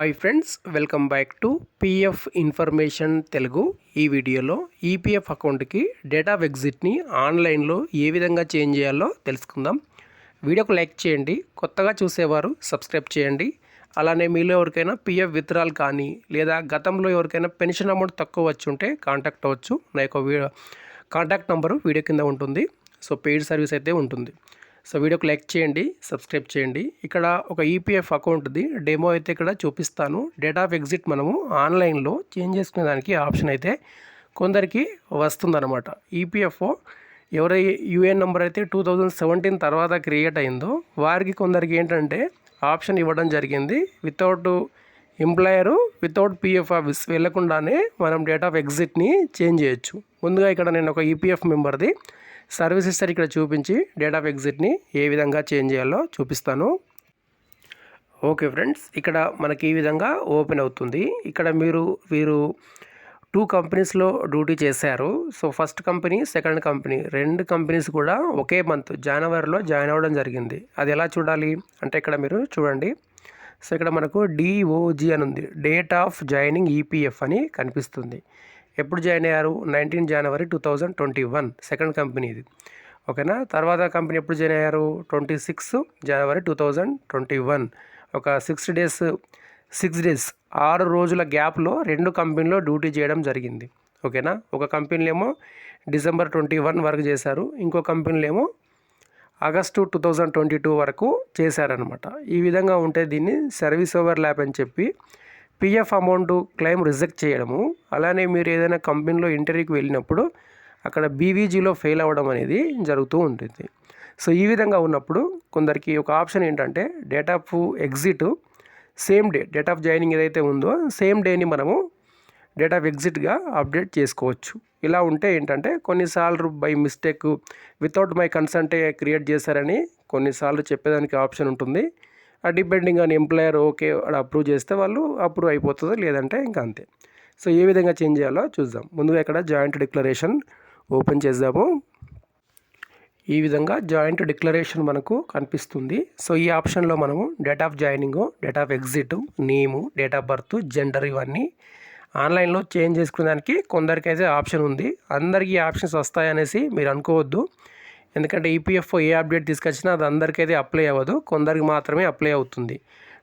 Hi friends, welcome back to PF information Telugu. ఈ వీడియోలో EPF అకౌంట్కి డేట్ ఆఫ్ ఎగ్జిట్ని ఆన్లైన్లో ఏ విధంగా చేంజ్ చేయాలో తెలుసుకుందాం. వీడియోకు లైక్ చేయండి, కొత్తగా చూసేవారు సబ్స్క్రైబ్ చేయండి. అలానే మీలో ఎవరికైనా పిఎఫ్ విత్డ్రాల్ కానీ లేదా గతంలో ఎవరికైనా పెన్షన్ అమౌంట్ తక్కువ వచ్చి ఉంటే కాంటాక్ట్ అవ్వచ్చు. నా యొక్క కాంటాక్ట్ నెంబరు వీడియో కింద ఉంటుంది. సో పెయిడ్ సర్వీస్ అయితే ఉంటుంది. సో వీడియోకి లైక్ చేయండి, సబ్స్క్రైబ్ చేయండి. ఇక్కడ ఒక ఈపీఎఫ్ అకౌంట్ది డెమో అయితే ఇక్కడ చూపిస్తాను. డేట్ ఆఫ్ ఎగ్జిట్ మనము ఆన్లైన్లో చేంజ్ చేసుకునే దానికి ఆప్షన్ అయితే కొందరికి వస్తుందన్నమాట. ఈపీఎఫ్ఓ ఎవరై యూఏఎన్ నెంబర్ అయితే 2017 తర్వాత క్రియేట్ అయిందో వారికి కొందరికి ఏంటంటే ఆప్షన్ ఇవ్వడం జరిగింది. Without employer without PF office వెళ్లకుండానే మనం డేట్ ఆఫ్ ఎగ్జిట్ని చేంజ్ చేయొచ్చు. ముందుగా ఇక్కడ నేను ఒక ఈపీఎఫ్ మెంబర్ది సర్వీస్ హిస్టరీ ఇక్కడ చూపించి డేట్ ఆఫ్ ఎగ్జిట్ని ఏ విధంగా చేంజ్ చేయాలో చూపిస్తాను. ఓకే ఫ్రెండ్స్, ఇక్కడ మనకి ఈ విధంగా ఓపెన్ అవుతుంది. ఇక్కడ వీరు 2 కంపెనీస్లో డ్యూటీ చేశారు. So first company, second company, 2 companies కూడా ఒకే మంత్ జనవరిలో జాయిన్ అవ్వడం జరిగింది. అది ఎలా చూడాలి అంటే ఇక్కడ మీరు చూడండి. సో ఇక్కడ మనకు డిఓజీ అని ఉంది, డేట్ ఆఫ్ జాయినింగ్ ఈపీఎఫ్ అని కనిపిస్తుంది. ఎప్పుడు జాయిన్ అయ్యారు? 19 జనవరి 2021 సెకండ్ కంపెనీ ఇది. ఓకేనా. తర్వాత కంపెనీ ఎప్పుడు జాయిన్ అయ్యారు? 26 జనవరి 2021. ఒక 6 డేస్ 6 రోజుల గ్యాప్లో 2 కంపెనీలో డ్యూటీ చేయడం జరిగింది. ఓకేనా. ఒక కంపెనీలో ఏమో డిసెంబర్ 21 వరకు చేశారు, ఇంకో కంపెనీలో ఏమో ఆగస్టు 2022 వరకు చేశారనమాట. ఈ విధంగా ఉంటే దీన్ని సర్వీస్ ఓవర్ ల్యాప్ అని చెప్పి పిఎఫ్ అమౌంట్ క్లెయిమ్ రిజెక్ట్ చేయడము. అలానే మీరు ఏదైనా కంపెనీలో ఇంటర్వ్యూకి వెళ్ళినప్పుడు అక్కడ బీవీజీలో ఫెయిల్ అవ్వడం అనేది జరుగుతూ ఉంటుంది. సో ఈ విధంగా ఉన్నప్పుడు కొందరికి ఒక ఆప్షన్ ఏంటంటే date of exit same day, date of joining ఏదైతే ఉందో సేమ్ డేని మనము డేట్ ఆఫ్ ఎగ్జిట్గా అప్డేట్ చేసుకోవచ్చు. ఇలా ఉంటే ఏంటంటే కొన్నిసార్లు బై మిస్టేక్ వితౌట్ మై కన్సెంటే క్రియేట్ చేశారని కొన్నిసార్లు చెప్పేదానికి ఆప్షన్ ఉంటుంది. Depending on employer okay approve చేస్తే వాళ్ళు అప్రూవ్ అయిపోతుంది, లేదంటే ఇంకా అంతే. సో ఏ విధంగా చేంజ్ చేయాలో చూద్దాం. ముందుగా ఇక్కడ జాయింట్ డిక్లరేషన్ ఓపెన్ చేద్దాము. ఈ విధంగా జాయింట్ డిక్లరేషన్ మనకు కనిపిస్తుంది. సో ఈ ఆప్షన్లో మనము date of joining, date of exit, name, date of birth, gender ఇవన్నీ ఆన్లైన్లో చేంజ్ చేసుకునేదానికి కొందరికైతే ఆప్షన్ ఉంది. అందరికీ ఆప్షన్స్ వస్తాయనేసి మీరు అనుకోవద్దు. ఎందుకంటే ఈపీఎఫ్ఓ ఏ అప్డేట్ తీసుకొచ్చినా అది అందరికైతే అప్లై అవ్వదు, కొందరికి మాత్రమే అప్లై అవుతుంది.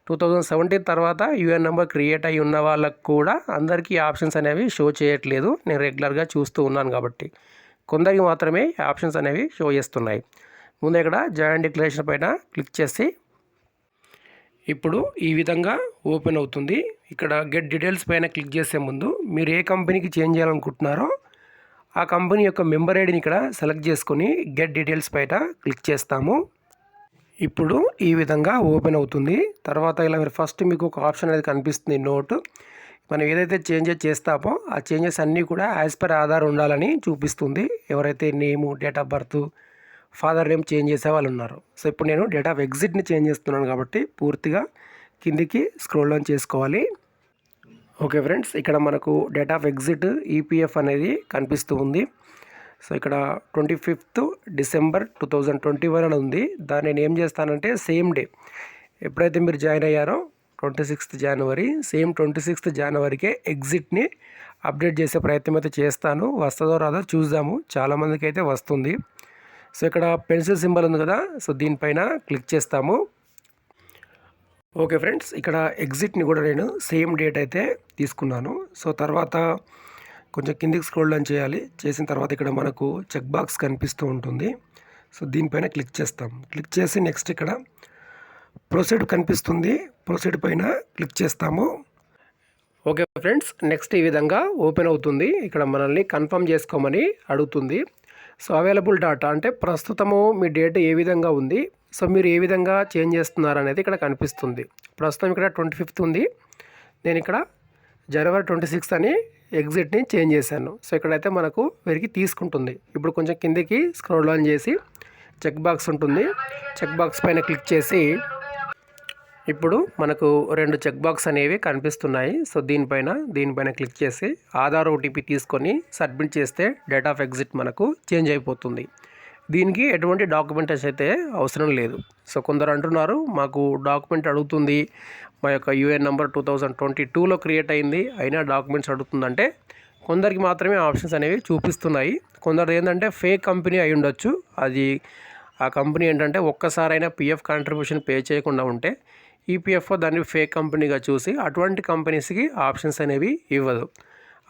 2017 తర్వాత యూఎన్ నెంబర్ క్రియేట్ అయ్యి ఉన్న వాళ్ళకు కూడా అందరికీ ఆప్షన్స్ అనేవి షో చేయట్లేదు. నేను రెగ్యులర్గా చూస్తూ ఉన్నాను కాబట్టి కొందరికి మాత్రమే ఆప్షన్స్ అనేవి షో చేస్తున్నాయి. ముందు ఇక్కడ జాయింట్ డిక్లరేషన్ పైన క్లిక్ చేసి ఇప్పుడు ఈ విధంగా ఓపెన్ అవుతుంది. ఇక్కడ గెట్ డీటెయిల్స్ పైన క్లిక్ చేసే ముందు మీరు ఏ కంపెనీకి చేంజ్ చేయాలనుకుంటున్నారో ఆ కంపెనీ యొక్క మెంబర్ ఐడిని ఇక్కడ సెలెక్ట్ చేసుకొని గెట్ డీటెయిల్స్ పైన క్లిక్ చేస్తాము. ఇప్పుడు ఈ విధంగా ఓపెన్ అవుతుంది. తర్వాత ఇలా మీరు ఫస్ట్ మీకు ఒక ఆప్షన్ అనేది కనిపిస్తుంది, నోట్. మనం ఏదైతే చేంజెస్ చేస్తామో ఆ చేంజెస్ అన్నీ కూడా యాజ్ పర్ ఆధార్ ఉండాలని చూపిస్తుంది. ఎవరైతే name, date of birth, father name change చేసే వాళ్ళు ఉన్నారు. సో ఇప్పుడు నేను డేట్ ఆఫ్ ఎగ్జిట్ని చేంజ్ చేస్తున్నాను కాబట్టి పూర్తిగా కిందికి స్క్రోల్ డౌన్ చేసుకోవాలి. ఓకే ఫ్రెండ్స్, ఇక్కడ మనకు డేట్ ఆఫ్ ఎగ్జిట్ ఈపీఎఫ్ అనేది కనిపిస్తూ ఉంది. సో ఇక్కడ 25th డిసెంబర్ 2021 అని ఉంది. దాన్ని నేను ఏం చేస్తానంటే సేమ్ డే ఎప్పుడైతే మీరు జాయిన్ అయ్యారో 26th జనవరి, సేమ్ 26th జనవరికే ఎగ్జిట్ని అప్డేట్ చేసే ప్రయత్నం అయితే చేస్తాను. వస్తుందో రాదో చూద్దాము. చాలామందికి అయితే వస్తుంది. సో ఇక్కడ పెన్సిల్ సింబల్ ఉంది కదా, సో దీనిపైన క్లిక్ చేస్తాము. ఓకే ఫ్రెండ్స్, ఇక్కడ ఎగ్జిట్ని కూడా నేను సేమ్ డేట్ అయితే తీసుకున్నాను. సో తర్వాత కొంచెం కిందికి స్క్రోల్ డౌన్ చేయాలి. చేసిన తర్వాత ఇక్కడ మనకు చెక్ బాక్స్ కనిపిస్తూ ఉంటుంది. సో దీనిపైన క్లిక్ చేస్తాం. క్లిక్ చేసి నెక్స్ట్ ఇక్కడ ప్రొసీడ్ కనిపిస్తుంది, ప్రొసీడ్ పైన క్లిక్ చేస్తాము. ఓకే ఫ్రెండ్స్, నెక్స్ట్ ఈ విధంగా ఓపెన్ అవుతుంది. ఇక్కడ మనల్ని కన్ఫర్మ్ చేసుకోమని అడుగుతుంది. సో అవైలబుల్ డాటా అంటే ప్రస్తుతము మీ డేట్ ఏ విధంగా ఉంది, సో మీరు ఏ విధంగా చేంజ్ చేస్తున్నారు అనేది ఇక్కడ కనిపిస్తుంది. ప్రస్తుతం ఇక్కడ 25th ఉంది, నేను ఇక్కడ జనవరి 26 అని ఎగ్జిట్ని చేంజ్ చేశాను. సో ఇక్కడైతే మనకు వీరికి తీసుకుంటుంది. ఇప్పుడు కొంచెం కిందికి స్క్రోల్ డౌన్ చేసి చెక్ బాక్స్ ఉంటుంది, చెక్ బాక్స్ పైన క్లిక్ చేసి ఇప్పుడు మనకు 2 చెక్ బాక్స్ అనేవి కనిపిస్తున్నాయి. సో దీనిపైన క్లిక్ చేసి ఆధార్ ఓటీపీ తీసుకొని సబ్మిట్ చేస్తే డేట్ ఆఫ్ ఎగ్జిట్ మనకు చేంజ్ అయిపోతుంది. దీనికి ఎటువంటి డాక్యుమెంటేషన్ అయితే అవసరం లేదు. సో కొందరు అంటున్నారు మాకు డాక్యుమెంట్ అడుగుతుంది, మా యొక్క యూఏఎన్ నెంబర్ 2022లో క్రియేట్ అయింది, అయినా డాక్యుమెంట్స్ అడుగుతుందంటే కొందరికి మాత్రమే ఆప్షన్స్ అనేవి చూపిస్తున్నాయి. కొందరు ఏంటంటే ఫేక్ కంపెనీ అయి ఉండొచ్చు. అది ఆ కంపెనీ ఏంటంటే ఒక్కసారైనా పిఎఫ్ కాంట్రిబ్యూషన్ పే చేయకుండా ఉంటే ఈపీఎఫ్ఓ దాన్ని ఫేక్ కంపెనీగా చూసి అటువంటి కంపెనీస్కి ఆప్షన్స్ అనేవి ఇవ్వదు.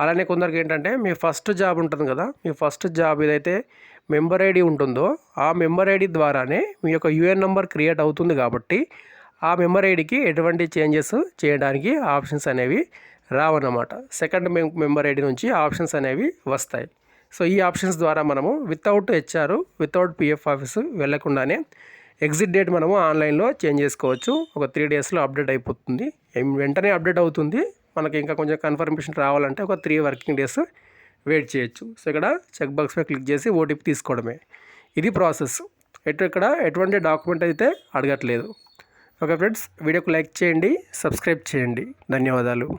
అలానే కొందరికి ఏంటంటే మీ ఫస్ట్ జాబ్ ఉంటుంది కదా, మీ ఫస్ట్ జాబ్ ఏదైతే మెంబర్ ఐడి ఉంటుందో ఆ మెంబర్ ఐడి ద్వారానే మీ యొక్క యూఏఎన్ నెంబర్ క్రియేట్ అవుతుంది కాబట్టి ఆ మెంబర్ ఐడికి ఎటువంటి చేంజెస్ చేయడానికి ఆప్షన్స్ అనేవి రావన్నమాట. సెకండ్ మెంబర్ ఐడి నుంచి ఆప్షన్స్ అనేవి వస్తాయి. సో ఈ ఆప్షన్స్ ద్వారా మనము without HR, without PF office వెళ్ళకుండానే ఎగ్జిట్ డేట్ మనము ఆన్లైన్లో చేంజ్ చేసుకోవచ్చు. ఒక 3 డేస్లో అప్డేట్ అయిపోతుంది. వెంటనే అప్డేట్ అవుతుంది. మనకి ఇంకా కొంచెం కన్ఫర్మేషన్ రావాలంటే ఒక 3 వర్కింగ్ డేస్ వెయిట్ చేయొచ్చు. సో ఇక్కడ చెక్ బాక్స్పై క్లిక్ చేసి ఓటీపీ తీసుకోవడమే. ఇది ప్రాసెస్. ఇక్కడ ఎటువంటి డాక్యుమెంట్ అయితే అడగట్లేదు. ఓకే ఫ్రెండ్స్, వీడియోకి లైక్ చేయండి, సబ్స్క్రైబ్ చేయండి. ధన్యవాదాలు.